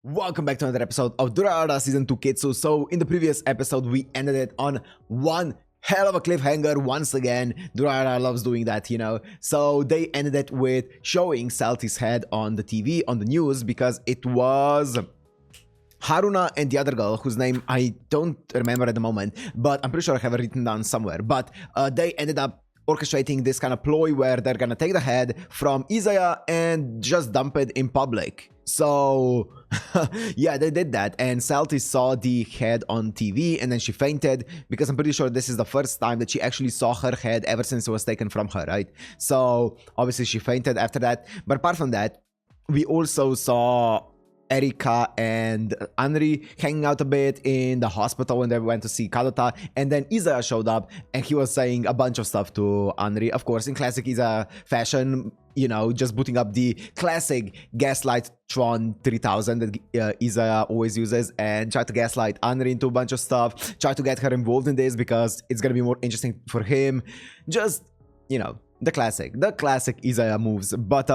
Welcome back to another episode of Durarara Season 2 Ketsu. So in the previous episode, we ended it on one hell of a cliffhanger once again. Durarara loves doing that, you know. So they ended it with showing Salty's head on the TV, on the news, because it was Haruna and the other girl, whose name I don't remember at the moment, but I'm pretty sure I have it written down somewhere. But they ended up orchestrating this kind of ploy where they're gonna take the head from Izaya and just dump it in public. So yeah, they did that, and Salty saw the head on TV and then she fainted, because I'm pretty sure this is the first time that she actually saw her head ever since it was taken from her, right? So obviously she fainted after that. But apart from that, we also saw Erika and Anri hanging out a bit in the hospital when they went to see Kadota, and then Izaya showed up and he was saying a bunch of stuff to Anri, of course, in classic Izaya fashion, you know, just booting up the classic Gaslight Tron 3000 that Izaya always uses, and try to gaslight Anri into a bunch of stuff, try to get her involved in this because it's gonna be more interesting for him. Just, you know, the classic Izaya moves. But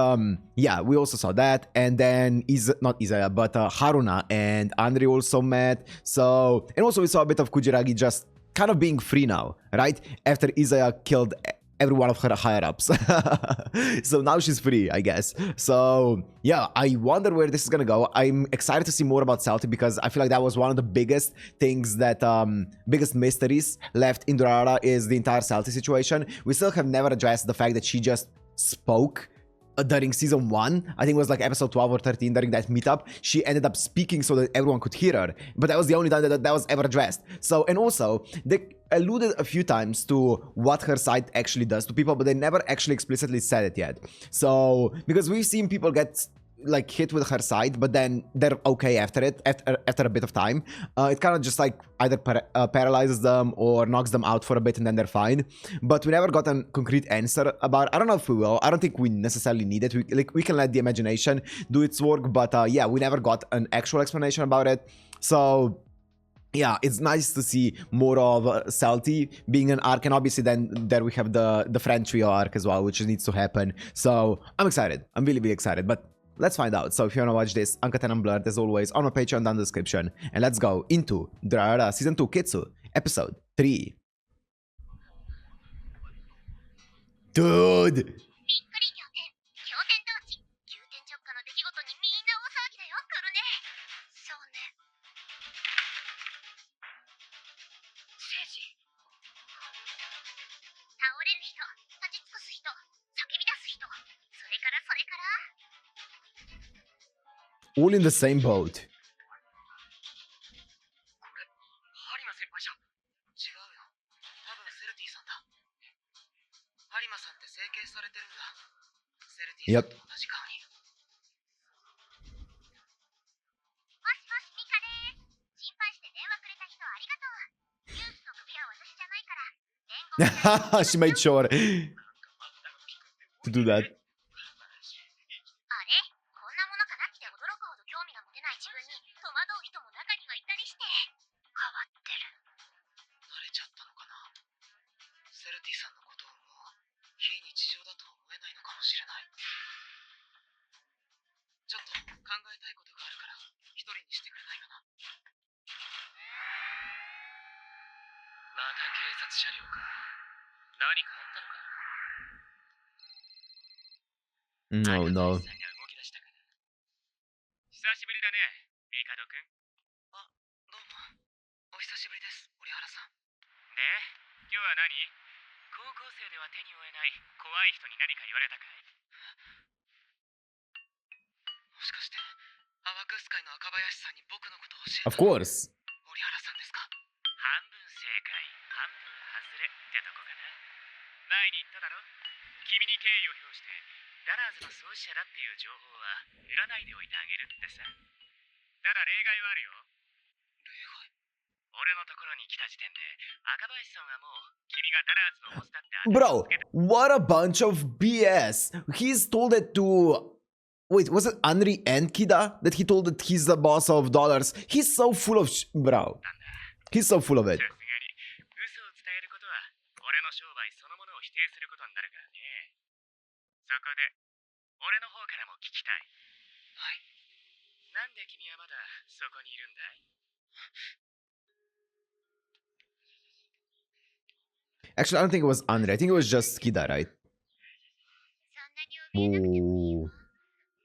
yeah, we also saw that, and then not Izaya, but Haruna and Andre also met. So, and also we saw a bit of Kujiragi just kind of being free now, right? After Izaya killed every one of her higher-ups. So now she's free, I guess. So yeah, I wonder where this is gonna go. I'm excited to see more about Salty, because I feel like that was one of the biggest things that biggest mysteries left in Durarara is the entire Salty situation. We still have never addressed the fact that she just spoke during season 1. I think it was like episode 12 or 13. During that meetup, she ended up speaking so that everyone could hear her, but that was the only time that was ever addressed. So, and also they alluded a few times to what her site actually does to people, but they never actually explicitly said it yet. So, because we've seen people get like hit with her side, but then they're okay after it, after a bit of time. It kind of just like either paralyzes them or knocks them out for a bit and then they're fine. But we never got a concrete answer about. I don't know if we will. I don't think we necessarily need it. We can let the imagination do its work, but yeah, we never got an actual explanation about it. So yeah, it's nice to see more of Salty being an arc, and obviously then there we have the friend trio arc as well, which needs to happen. So I'm excited. I'm really excited, but let's find out. So if you want to watch this uncut and unblurred, as always, on my Patreon down in the description. And let's go into Durarara Season 2 Ketsu, Episode 3. Dude! All in the same boat. Yep. She made sure to do that. No, no. 久しぶりだね、ミカド君。あ、どうも。お久しぶりです、折原さん。で、今日は何？高校生では手に負えない怖い人に何か言われたかい？もしかして、アワクス会の赤林さんに僕のことを教えた Of course. 折原さんですか？半分正解、半分外れってとこかな。前に言っただろ？君に敬意を表して、ダラーズの創始者だっていう情報は占いでおいてあげるってさ。ただ例外はあるよ。例外？俺のところに来た時点で赤林さんはもう君がダラーズのボスだって当てつけた。 Bro, what a bunch of BS. He's told it to... Wait, was it Anri and Kida that he told that he's the boss of dollars? He's so full of bro. He's so full of it. さすがに嘘を伝えることは俺の商売そのものを否定することになるからね。そこで俺の方からも聞きたい。はい。なんで君はまだそこにいるんだい？ Actually, I don't think it was Andre. I think it was just Kida, right? そんなに怯えなくてもいいよ。 Ooh.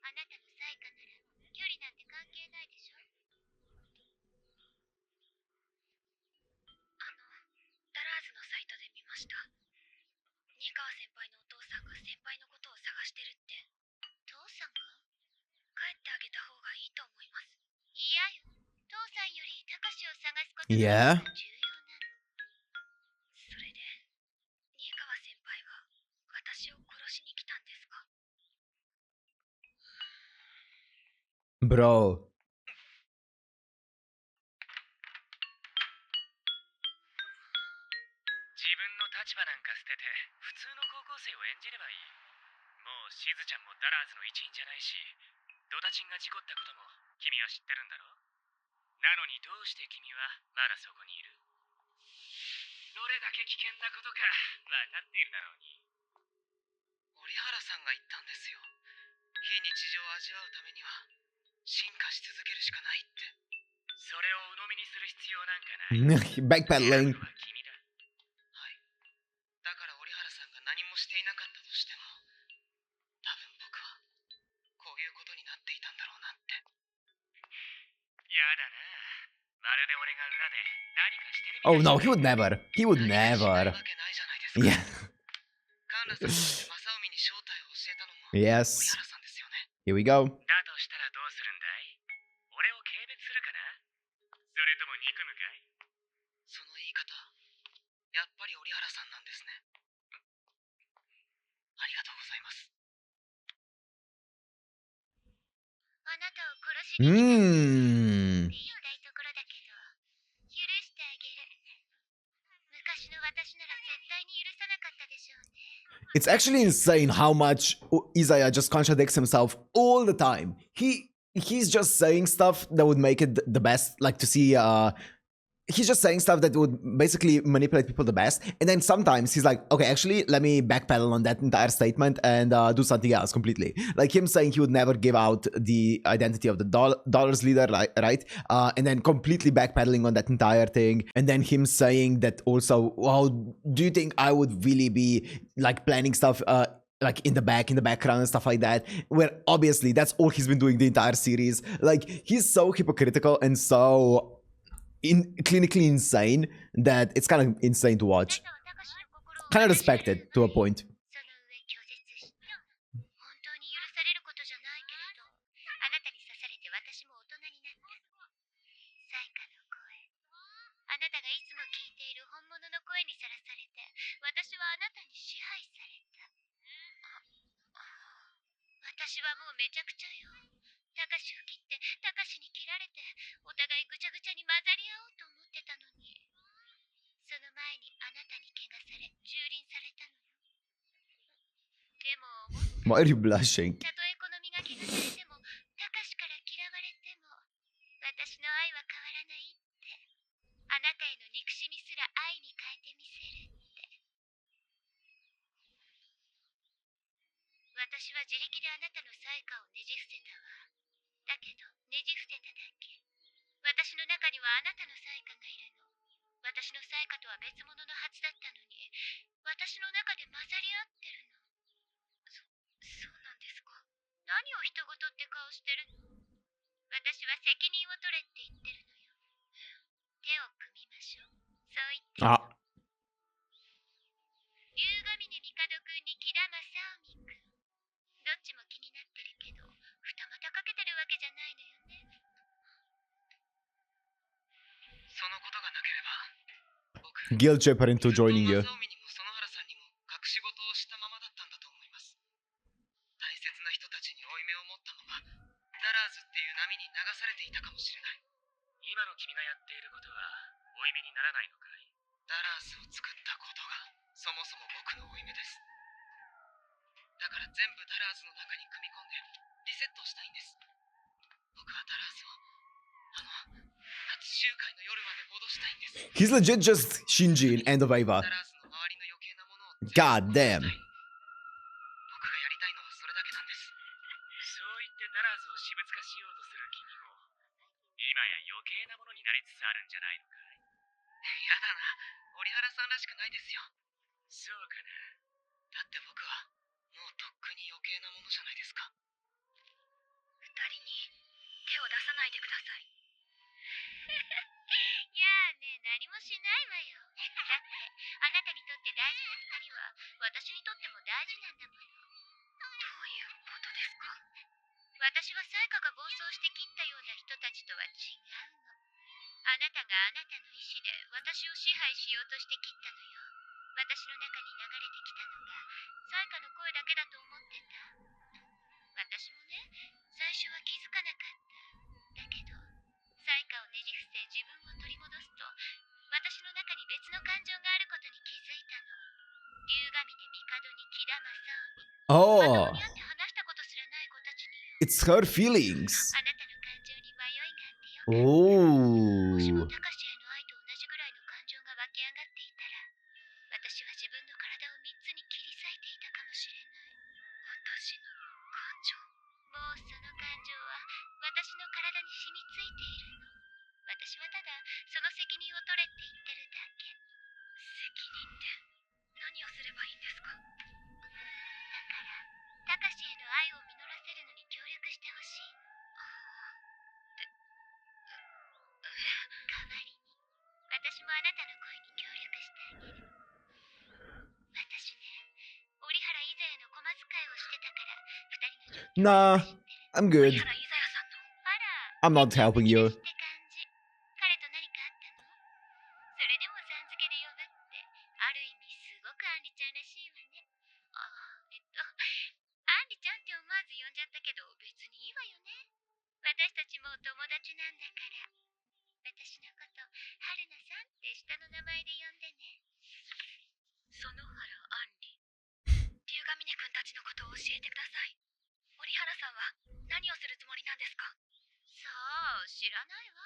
あなたのサイカなら距離なんて関係ないでしょ。ダラーズのサイトで見ました。新川先輩のお父さんが先輩のことを探してるって。父さんが？帰ってあげた方がいいと思います。いやよ。父さんより高志を探すことが Yeah? 重要なの。それで、新川先輩は私を殺しに来たんですか？ Bro. 自分の立場なんか捨てて普通の高校生を演じればいい。もうしずちゃんもダラーズの一員じゃないし、ドタチンが事故ったことも君は知ってるんだろ？なのにどうして君はまだそこにいる？どれだけ危険なことか分かっているだろうに。折原さんが言ったんですよ。非日常を味わうためには進化し続けるしかないって。それを鵜呑みにする必要なんかない。Backpedaling. は君だ。はい。だから折原さんが何もしていなかったとしても、多分僕はこういうことになっていたんだろうなって。やだな。まるで俺が裏で何かしてる Oh みたい no, な。 he would never. He would 何かしない never. わけないじゃないですか。 Yeah. カンラさんが正臣に正体を教えたのも折 Yes. 原さんですよね。 Here we go. だとしたらどうするんだい？俺を軽蔑するかな？それとも憎むかい？その言い方、やっぱり折原さんなんですね。ありがとうございます。あなたを殺しに来たって Mmm. 言いたいところだけど、許してあげる。昔の私なら絶対に許さなかったでしょうね。 It's actually insane how much Izaya just contradicts himself all the time. He's just saying stuff that would make it the best, like to see he's just saying stuff that would basically manipulate people the best, and then sometimes he's like, okay, actually let me backpedal on that entire statement and do something else completely. Like him saying he would never give out the identity of the dollars leader, right? And then completely backpedaling on that entire thing, and then him saying that also, wow, do you think I would really be like planning stuff like in the background and stuff like that, where obviously that's all he's been doing the entire series. Like he's so hypocritical and so clinically insane that it's kind of insane to watch. Kind of respect it to a point. その上拒絶して、本当に許されることじゃないけれど、あなたに刺されて私も大人になったの。サイカの声。あなたがいつも聞いている本物の声にさらされて、私はあなたに支配された。私はもうめちゃくちゃよ。タカシを切って、タカシに切られて、お互いぐちゃぐちゃに混ざり合おうと思ってたのに。その前にあなたに怪我され、蹂躙されたのよ。でも、 Why are you blushing? たとえこの身が汚されても、タカシから嫌われても、私の愛は変わらないって。あなたへの憎しみすら愛に変えてみせるって。私は自力であなたのサイカをねじ伏せたわ。だけど、ねじ伏せただけ。私の中にはあなたのサイカがいるの。私のサイカとは別物のはずだったのに、私の中で混ざり合ってるの。そうなんですか。何を人事って顔してるの？私は責任を取れって言ってるのよ。手を組みましょう。そう言って。Ah. 龍神ね帝くんに木田正臣くん。どっちも気になってるけど、二股かけてるわけじゃないのよね。そのことがなければ、僕、 Guilt trip her into joining you. 正臣にも園原さんにも隠し事をしたままだったんだと思います。大切な人たちに負い目を持ったまま、ダラーズっていう波に流されていたかもしれない。今の君がやっていることは負い目にならないのかい？ダラーズを作ったことがそもそも僕の負い目です。だから全部ダラーズの中に組み込んでリセットしたいんです。僕はダラーズを初集会の夜まで戻したいんです。 He's legit just Shinji in End of ダ Eva. ラーズの周りの余計なものを God damn. 僕がやりたいのはそれだけなんです。そう言ってダラーズを私物化しようとする君も、今や余計なものになりつつあるんじゃないのかい？やだな、折原さんらしくないですよ。そうかな。だって僕はもうとっくに余計なものじゃないですか。二人に手を出さないでください。いやーね、何もしないわよ。だってあなたにとって大事な二人は私にとっても大事なんだもの。どういうことですか？私はサイカが暴走して切ったような人たちとは違うの。あなたがあなたの意志で私を支配しようとして切ったのよ。私の中に流れてきたのがサイカの声だけだと思ってた。私もね、最初は気づかなかった。だけどサイカをねじ伏せ自分を取り戻すと、私の中に別の感情があることに気づいたの。竜ヶ峰帝に木田正臣、まとも Oh, に会って話したことすらない子たちによ。 it's her feelings. あなたの感情に迷いがあってよかった。もしも Oh. タカシへの愛と同じぐらいの感情が湧き上がっていたら、私は自分の体を3つに切り裂いていたかもしれない。私の感情。もうその感情は私の体に染みついているの。私はただその責任を取れって言ってるだけ。責任って何をすればいいんですか？だからタカシへの愛を実らせるのに協力してほしいの。代わりに私もあなたの恋に協力してあげる。私ね、折原イザヤの駒使いをしてたから二人の状況 Nah, を知ってる。 I'm good. 折原イザヤさんの。あら、 I'm not helping 別 you. って感じ。彼と何かあったの？それでもさん付けで呼ぶってある意味すごくアンリちゃんらしいわね。アンリちゃんって思わず呼んじゃったけど別にいいわよね。私たちもう友達なんだから。私のこと春菜さんって下の名前で呼んでね。園原杏里。龍ヶ峰君たちのことを教えてください。折原さんは何をするつもりなんですか？さあ、知らないわ。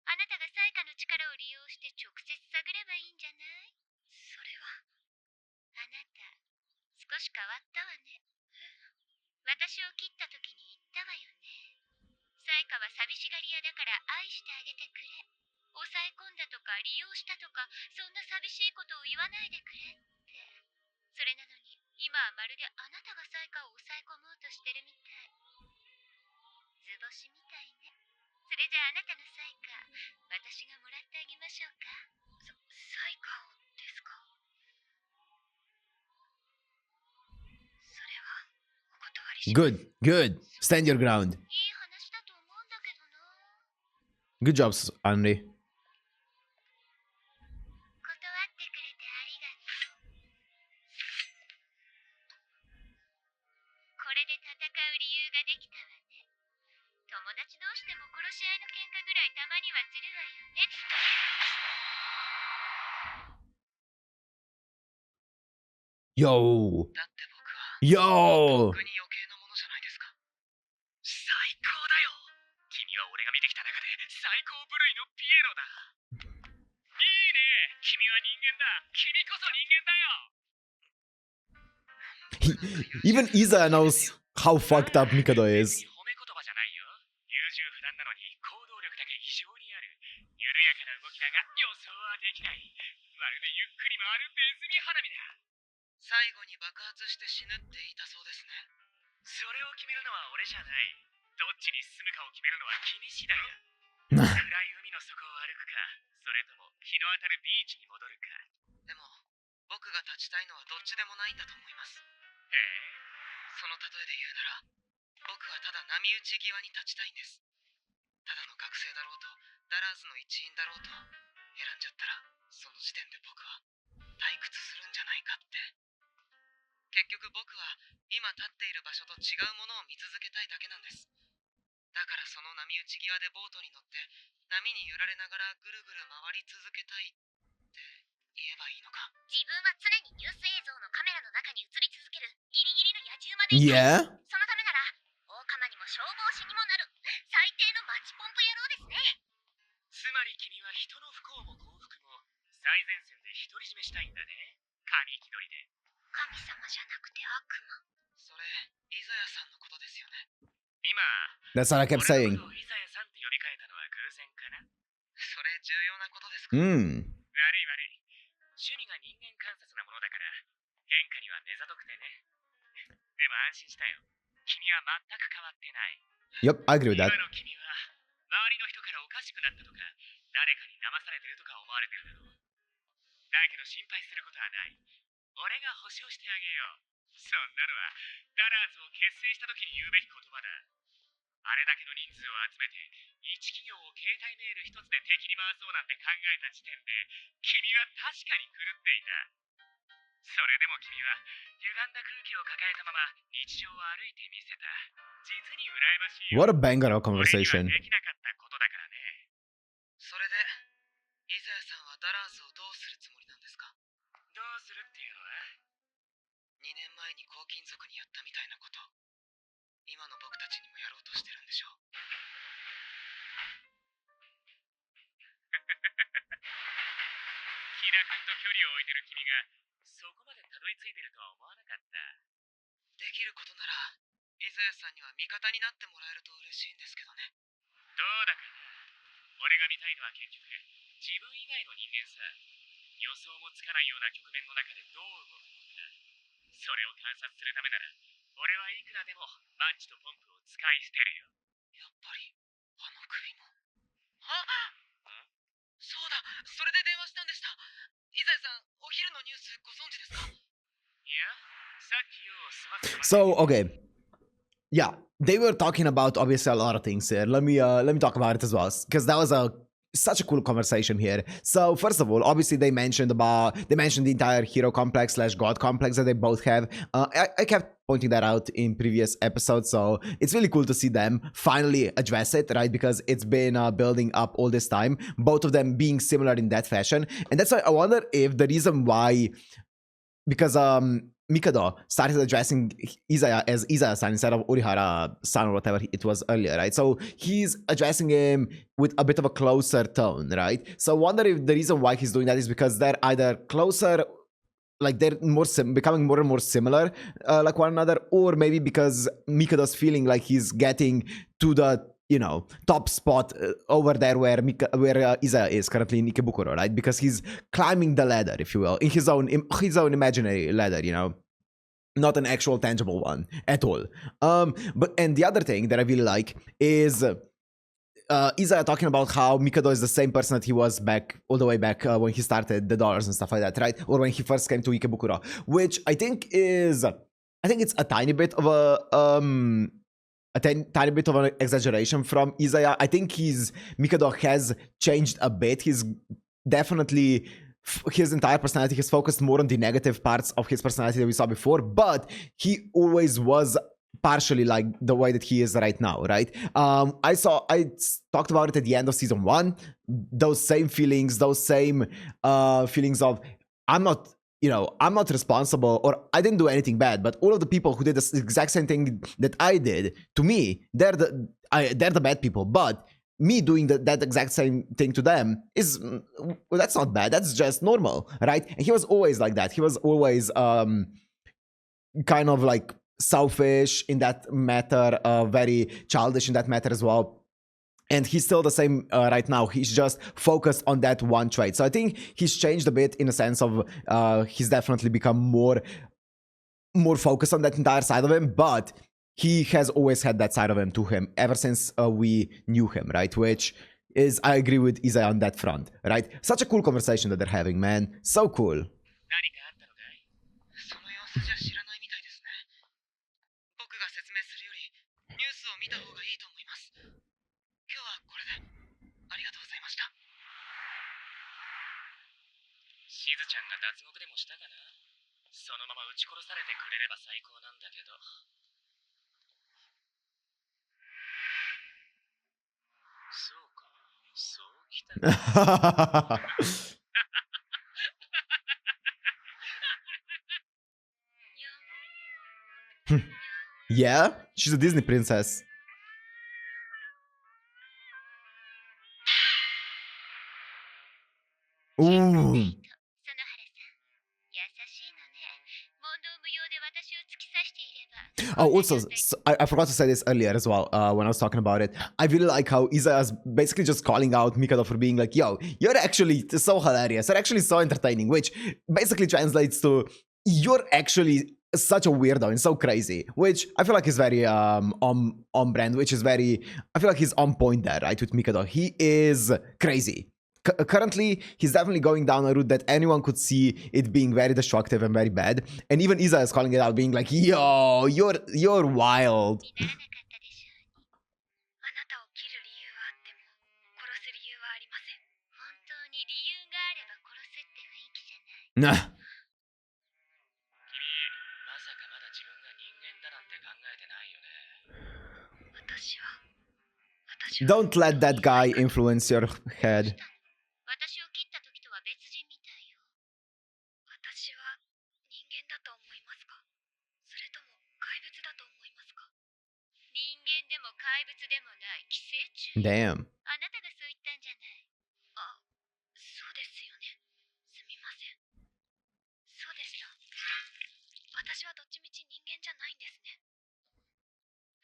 あなたがサイカの力を利用して直接探ればいいんじゃない？それは。あなた少し変わったわね。私を切った時に言ったわよね。サイカは寂しがり屋だから愛してあげてくれ。抑え込んだとか利用したとか、そんな寂しいことを言わないでくれって。それなのに今はまるであなたがサイカを抑え込もうとしてるみたい。図星みたいね。それじゃああなたのサイカ、私がもらってあげましょうか。サイカをですか？それはお断りします。 Good, good. Stand your ground. いい話だと思うんだけどな。 Good job, Henry. 断ってくれてありがとう。これで戦う理由ができたわね。友達同士でも殺し合いの喧嘩ぐらいたまにはするわよね。 Yo. だって僕は Yo. 僕に余計なものじゃないですか。最高だよ。君は俺が見てきた中で最高部類のピエロだ。いいね。君は人間だ。君こそ人間だよ。 Even Izaya knows how fucked up Mikado is. 褒め言葉じゃないよ。優柔不断なのに行動力だけ異常にある。緩やかな動きだが予想はできない。まるでゆっくり回るネズミ花火だ。最後に爆発して死ぬって言いたそうですね。それを決めるのは俺じゃない。どっちに進むかを決めるのは君次第だ。暗い海の底を歩くか、それとも日の当たるビーチに戻るか。でも僕が立ちたいのはどっちでもないんだと思います。へえ。その例えで言うなら、僕はただ波打ち際に立ちたいんです。ただの学生だろうとダラーズの一員だろうと選んじゃったら、その時点で僕は退屈するんじゃないかって。結局僕は今立っている場所と違うものを見続けたいだけなんです。だからその波打ち際でボートに乗って波に揺られながらぐるぐる回り続けたいって言えばいいのか。自分は常にニュース映像のカメラの中に映り続けるギリギリの野獣までいたい。 Yeah? そのためなら大釜にも消防士にもなる最低のマッチポンプ野郎ですね。つまり君は人の不幸も幸福も最前線で独り占めしたいんだね。神気取りで。神様じゃなくて悪魔。それ、イザヤさんのことですよね。今、That's what I kept saying. 俺のことをイザヤさんって呼び換えたのは偶然かな。それ重要なことですか？Hmm. 悪い悪い。趣味が人間観察なものだから、変化には目ざとくてね。でも安心したよ。君は全く変わってない。Yep, I agree with 今 that. の君は、周りの人からおかしくなったとか、誰かに騙されてるとか思われてるだろう。だけど心配することはない。俺が保証してあげよう。そんなのは、ダラーズを結成した時に言うべき言葉だ。あれだけの人数を集めて、一企業を携帯メール一つで敵に回そうなんて考えた時点で、君は確かに狂っていた。それでも君は、歪んだ空気を抱えたまま日常を歩いてみせた。実に羨ましいよ。 What a banger of 俺には conversation. できなかったことだからね。それで、イザヤさんはダラーズをどうするつもりなんですか？どうするっていうのは？ 2年前に黄金族にやったみたいなこと、今の僕たちにもやろうとしてるんでしょう。キラ君と距離を置いてる君がそこまでたどり着いてるとは思わなかった。できることなら、イザヤさんには味方になってもらえると嬉しいんですけどね。どうだかな。俺が見たいのは結局自分以外の人間さ。予想もつかないような局面の中でどう動くのか。それを観察するためなら俺はいくらでもマッチとポンプを使い捨てるよ。やっぱり、あの首も。そうだ、それで電話したんでした。イザヤさん、お昼のニュースご存知ですか？いや、さっきよう済ませてません。 So, okay. Yeah, they were talking about obviously a lot of things here. Let me talk about it as well, because that was such a cool conversation here. So first of all, obviously they mentioned the entire hero complex / god complex that they both have. I kept pointing that out in previous episodes, so it's really cool to see them finally address it, right? Because it's been building up all this time, both of them being similar in that fashion, and that's why I wonder if the reason why, because Mikado started addressing Izaya as Izaya-san instead of Urihara-san or whatever it was earlier, right? So he's addressing him with a bit of a closer tone, right? So I wonder if the reason why he's doing that is because they're either closer, like they're becoming more and more similar, like one another, or maybe because Mikado's feeling like he's getting to the top spot over there where Izaya is currently in Ikebukuro, right? Because he's climbing the ladder, if you will, in his own imaginary ladder, not an actual tangible one at all. And the other thing that I really like is Izaya talking about how Mikado is the same person that he was all the way back when he started the dollars and stuff like that, right? Or when he first came to Ikebukuro, which I think it's a tiny bit of tiny bit of an exaggeration from Izaya. I think Mikado has changed a bit. He's definitely, his entire personality has focused more on the negative parts of his personality that we saw before, but he always was partially like the way that he is right now, right? I talked about it at the end of season 1, those same feelings, feelings of I'm not responsible, or I didn't do anything bad, but all of the people who did the exact same thing that I did, to me, they're the bad people. But me doing that exact same thing to them that's not bad. That's just normal, right? And he was always like that. He was always kind of like selfish in that matter, very childish in that matter as well. And he's still the same right now. He's just focused on that one trait. So I think he's changed a bit in a sense of he's definitely become more focused on that entire side of him. But he has always had that side of him to him ever since we knew him, right? Which is, I agree with Izaya on that front, right? Such a cool conversation that they're having, man. So cool. 何かあったのかい？その様子じゃ知らないみたいですね。僕が説明するより、ニュースを見た方がいいと思います。今日はこれで、ありがとうございました。しずちゃんが脱獄でもしたかな。そのまま撃ち殺されてくれれば最高なんだけど。そうか、そうきたか。Yeah, she's a Disney princess. Ooh. その原さん、優しいのね。問答無用で私を突き刺していれば。Oh, also, I forgot to say this earlier as well when I was talking about it. I really like how Izaya's basically just calling out Mikado for being like, yo, you're actually so hilarious. You're actually so entertaining, which basically translates to you're actually such a weirdo and so crazy, which I feel like is very on brand, which is very, I feel like he's on point there, right, with Mikado. He is crazy. Currently, he's definitely going down a route that anyone could see it being very destructive and very bad. And even Isa is calling it out, being like, yo, you're wild. にならなかったでしょうに。あなたを切る理由はあっても、殺す理由はありません。本当に理由があれば殺すって雰囲気じゃない。Nah. 君まさかまだ自分が人間だなんて考えてないよね。私は Don't let that guy influence your head. 私を切った時とは別人みたいよ。私は人間だと思いますか？それとも怪物だと思いますか？人間でも怪物でもない寄生虫。 Damn. あなたがそう言ったんじゃない。あ、そうですよね。すみません。そうでした。私はどっちみち人間じゃないんですね。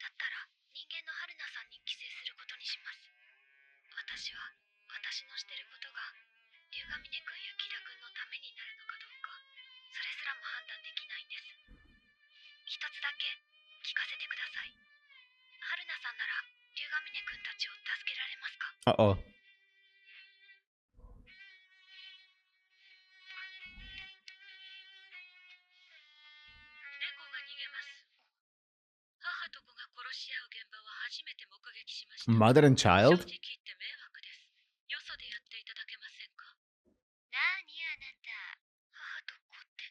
だったら人間の春菜さんに寄生することにします。私は私のしてることが龍ヶ峰君や木田君のためになるのかどうか、それすらも判断できないんです。一つだけ聞かせてください。春菜さんなら龍ヶ峰君たちを助けられますか？ Uh-oh. 猫が逃げます。母と子が殺し合う現場は初めて目撃しました。 Mother and 正 child? 直言って迷惑です。よそでやっていただけませんか？なにあなた。母と子って。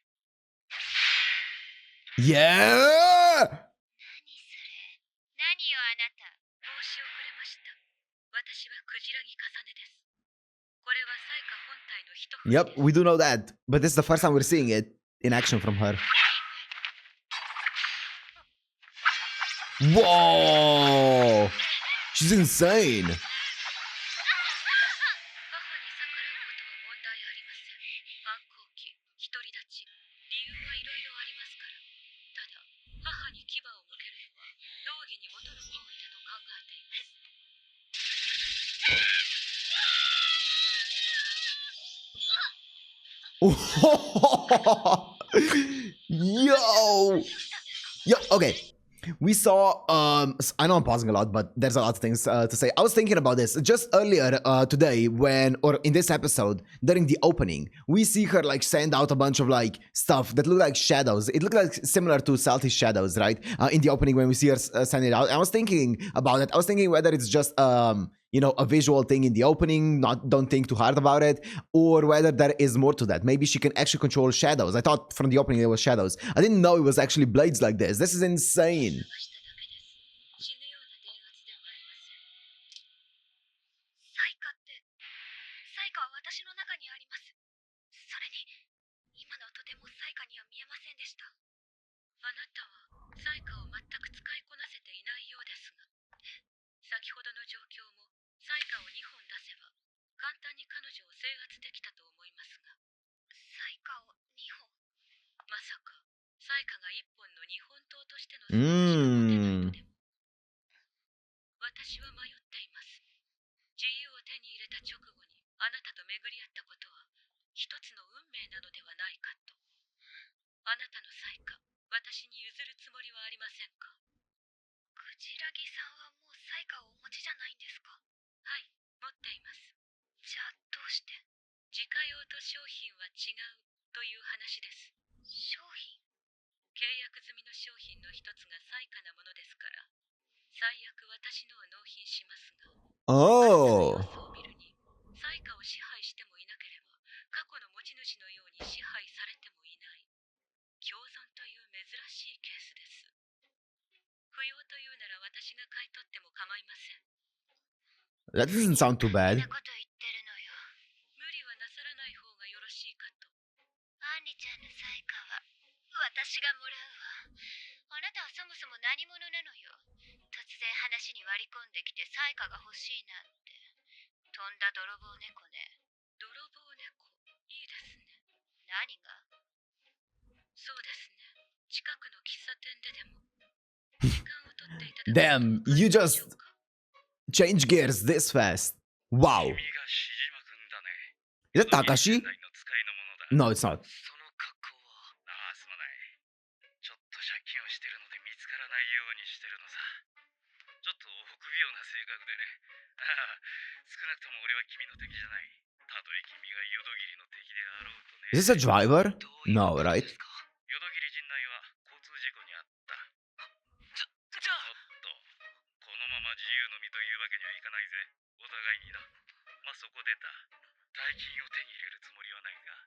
Yeah! 何それ。何よあなた。申し遅れました。私はクジラギカサネです。これはサイカ本体の一振りです。 Yep, we do know that. But this is the first time we're seeing it in action from her. Whoa! She's insane. 母に逆らうことは問題ありません。反抗期、独り立ち、理由はいろいろありますから。ただ、母に牙を向けるのは道義に基づく行為だと考えています。Yo! Yo, okay. We saw, I know I'm pausing a lot, but there's a lot of things to say. I was thinking about this just earlier today when, or in this episode, during the opening, we see her like send out a bunch of like stuff that look like shadows. It looked like similar to Salty's shadows, right? In the opening when we see her send it out. I was thinking about it. I was thinking whether it's just, you know, a visual thing in the opening, don't think too hard about it, or whether there is more to that. Maybe she can actually control shadows. I thought from the opening it was shadows. I didn't know it was actually blades like this. This is insane. 死ぬような電圧ではありません。サイカって、サイカは私の中にあります。それに、今のとてもサイカには見えませんでした。あなたはサイカを全く使いこなせていないようですが、先ほどの状況もサイカを2本出せば、簡単に彼女を制圧できたと思いますが。サイカを2本？まさか、サイカが1本の日本刀としての素晴らしいとでも。私は迷っています。自由を手に入れた直後にあなたと巡り合ったことは一つの運命なのではないかと。あなたのサイカ、私に譲るつもりはありませんか？クジラギさんはもうサイカをお持ちじゃないんですか？はい、持っています。じゃあどうして？自家用と商品は違うという話です。商品？契約済みの商品の一つがサイカなものですから。最悪私のを納品しますが、 Oh. 様子を見るにサイカを支配してもいなければ過去の持ち主のように支配されてもいない共存という珍しいケースです。不要というなら私が買い取っても構いません。 That doesn't sound too bad. そんなこと言ってるのよ。無理はなさらない方がよろしいかと。アンリちゃんのサイカは私がもらうわ。あなたはそもそも何者なのよ。突然話に割り込んできてサイカが欲しいなんて。とんだ泥棒猫ね。泥棒猫、いいですね。何が？そうですね。近くの喫茶店ででも。Damn, you just change gears this fast. Wow. 君がシジマくんだね。 Is that Takashi? 現代の使いのものだ。 No, it's not. その格好は。ああ、すまない。ちょっと借金をしてるので見つからないようにしてるのさ。ちょっと臆病な性格でね。ああ、少なくとも俺は君の敵じゃない。たとえ君が淀切の敵であろうとね。 Is this a driver? No, right? 淀切陣内は交通事故にあった。じゃあ、おっと、このまま自由の身というわけにはいかないぜ。お互いにな。まあ、そこでだ。大金を手に入れるつもりはないが、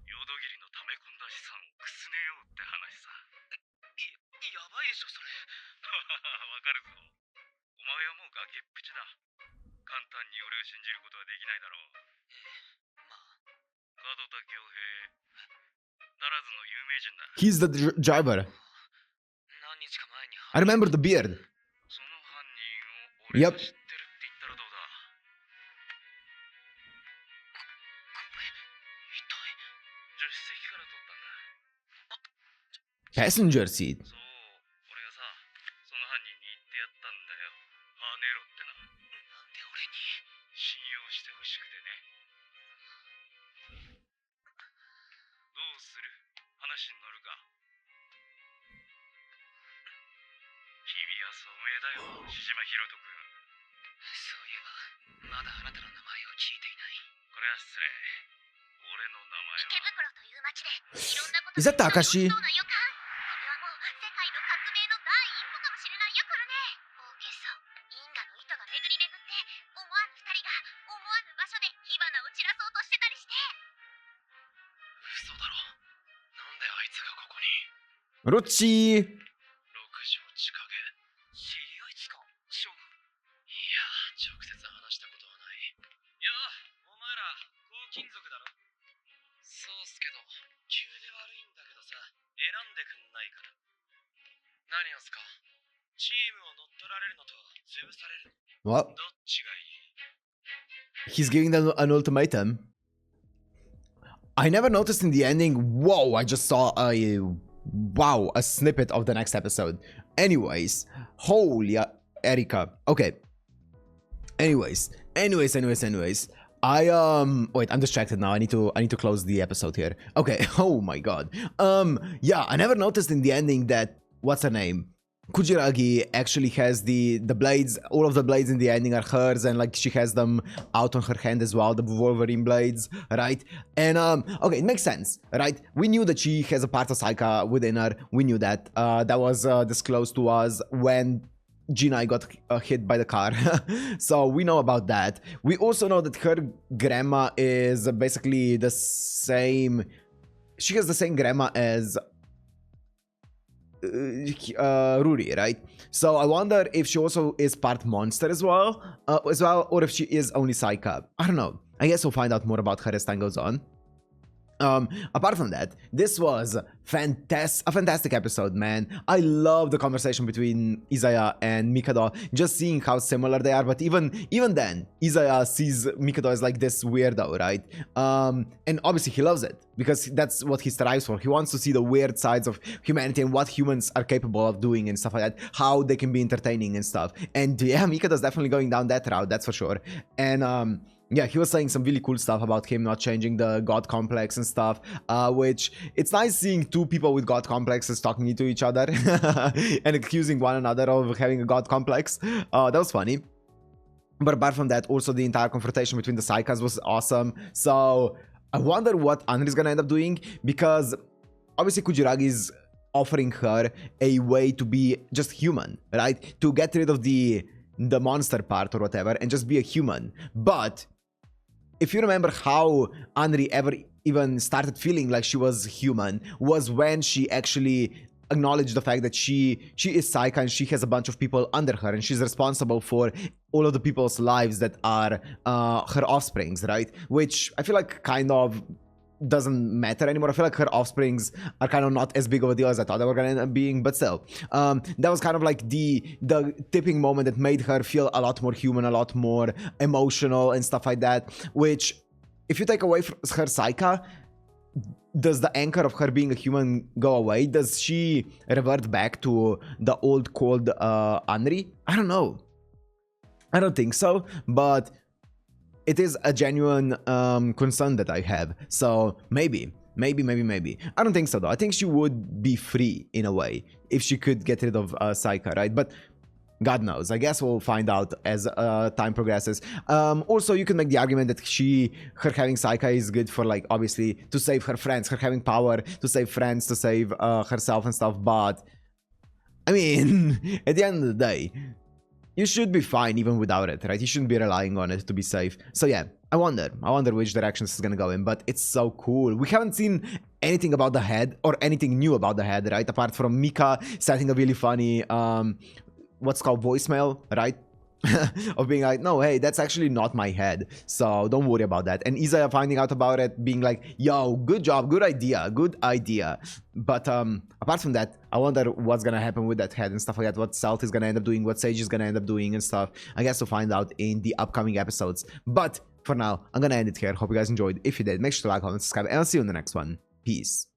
淀切の溜め込んだ資産をくすねようって話さ。やばいでしょ、それ。わかるぞ。お前はもう崖っぷちだ。簡単に俺を信じることはできないだろう。まあ。門田恭平。ならずの有名人だ。 He's the driver. 何日か前に I remember the beard. その犯人を俺 Yep. が知ってるって言ったらどうだ。これ、一体、助手席から撮ったんだ。 Passenger seat. そう、俺がさ、その犯人に言ってやったんだよ。はねろってな。なんで俺に信用してほしくてね。どうする？話に乗るか。君は聡明だよ、志島ひろとくん。そういえば、まだあなたの名前を聞いていない。これは失礼。俺の名前は。池袋という街でいろんなこと Is that が起き Takashi? そうな予感。これはもう世界の革命の第一歩かもしれないよ、これね。大決算、因果の糸が巡り巡って思わぬ二人が思わぬ場所で火花を散らそうとしてたりして。嘘だろ。なんであいつがここに。 Ruchi. 六条千景。知り合いつか、将軍。いや、直接話したことはない。いや、お前ら、高金属だろ。そうっすけど、急で悪いんだけどさ、選んでくんないから。何をすか？チームを乗っ取られるのと潰されるの。 What? どっちがいい？ He's giving them an ultimatum. I never noticed in the ending. Whoa, I just saw a snippet of the next episode. Anyways, holy Erika. Okay. Anyways. Wait, I'm distracted now. I need to close the episode here. Okay. Oh my god. Yeah, I never noticed in the ending that what's her name? Kujiragi actually has the blades. All of the blades in the ending are hers, and like she has them out on her hand as well, the Wolverine blades, right? And okay, it makes sense, right? We knew that she has a part of Saika within her. We knew that. That was disclosed to us when Jinai got hit by the car. So we know about that. We also know that her grandma is basically the same. She has the same grandma as Ruri, right? So I wonder if she also is part monster as well, or if she is only Saika. I don't know. I guess we'll find out more about her as time goes on. Apart from that, this was a fantastic episode, man. I love the conversation between Izaya and Mikado, just seeing how similar they are. But even then, Izaya sees Mikado as like this weirdo, right? And obviously he loves it because that's what he strives for. He wants to see the weird sides of humanity and what humans are capable of doing and stuff like that, how they can be entertaining and stuff. And yeah, Mikado's definitely going down that route, that's for sure. And yeah, he was saying some really cool stuff about him not changing the god complex and stuff, which it's nice seeing two people with god complexes talking to each other and accusing one another of having a god complex. That was funny. But apart from that, also the entire confrontation between the Saikas was awesome. So I wonder what Anri's gonna end up doing, because obviously Kujiragi is offering her a way to be just human, right? To get rid of the monster part or whatever and just be a human. But if you remember how Anri ever even started feeling like she was human was when she actually acknowledged the fact that she is Saika and she has a bunch of people under her and she's responsible for all of the people's lives that are her offsprings, right? Which I feel like kind of doesn't matter anymore. I feel like her offsprings are kind of not as big of a deal as I thought they were gonna end up being, but still, that was kind of like the tipping moment that made her feel a lot more human, a lot more emotional and stuff like that, which if you take away from her Saika, does the anchor of her being a human go away? Does she revert back to the old cold Anri? I don't know. I don't think so, but it is a genuine concern that I have. So maybe. I don't think so though. I think she would be free in a way if she could get rid of Saika, right? But God knows. I guess we'll find out as time progresses. Also, you can make the argument that her having Saika is good for, like, obviously to save her friends, her having power to save friends, to save herself and stuff. But I mean, at the end of the day, you should be fine even without it, right? You shouldn't be relying on it to be safe. So yeah, I wonder which direction this is gonna go in, but it's so cool. We haven't seen anything about the head or anything new about the head, right? Apart from Mika setting a really funny, what's called voicemail, right? Of being like, no, hey, that's actually not my head, so don't worry about that. And Izaya finding out about it, being like, yo, good job, good idea. But apart from that, I wonder what's gonna happen with that head and stuff like that, what Salt is gonna end up doing, what Sage is gonna end up doing and stuff. I guess we'll find out in the upcoming episodes. But for now, I'm gonna end it here. Hope you guys enjoyed. If you did, make sure to like, comment, subscribe, and I'll see you in the next one. Peace.